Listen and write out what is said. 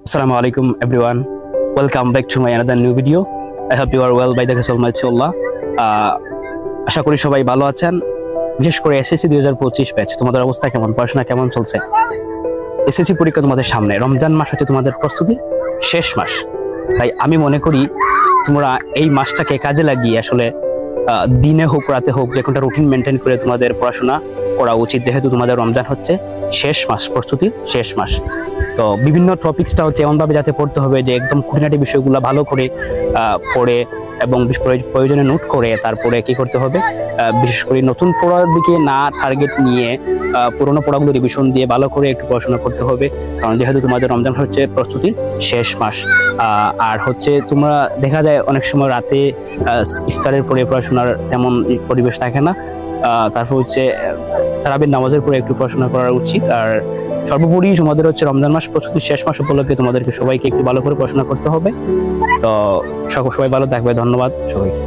Assalamu alaikum everyone. Welcome back to my another new video. I hope you are well by the grace of Almighty Allah. আশা করি সবাই ভালো আছেন। বিশেষ করে SSC 2025 batch, তোমাদের অবস্থা কেমন, পড়াশোনা কেমন চলছে? এসএসসি পরীক্ষা তোমাদের সামনে, রমজান মাস হচ্ছে তোমাদের প্রস্তুতি শেষ মাস। তাই আমি মনে করি তোমরা এই মাসটাকে কাজে লাগিয়ে আসলে দিনে হোক রাতে হোক যে কোনটা রুটিন মেনটেন করে তোমাদের পড়াশোনা করা উচিত, যেহেতু তোমাদের রমজান হচ্ছে শেষ মাস, প্রস্তুতি শেষ মাস। তো বিভিন্ন টপিক্সটা হচ্ছে এমনভাবে যাতে পড়তে হবে যে একদম খুঁটিনাটি বিষয়গুলো ভালো করে পড়ে এবং প্রয়োজনে নোট করে তারপরে কি করতে হবে, বিশেষ করে নতুন পড়ার দিকে না টার্গেট নিয়ে পুরোনো পড়াগুলো রিভিশন দিয়ে ভালো করে একটু পড়াশোনা করতে হবে। কারণ যেহেতু তোমাদের রমজান হচ্ছে প্রস্তুতির শেষ মাস। আর হচ্ছে তোমরা দেখা যায় অনেক সময় রাতে ইফতারের পরে পড়াশোনার তেমন পরিবেশ থাকে না। তারপর হচ্ছে তারাবির নামাজের পরে একটু পড়াশোনা করা উচিত। আর সর্বোপরি তোমাদের হচ্ছে রমজান মাস প্রস্তুতির শেষ মাস উপলক্ষে তোমাদেরকে সবাইকে একটু ভালো করে পড়াশোনা করতে হবে। তো সবাই ভালো থাকবে, ধন্যবাদ সবাইকে।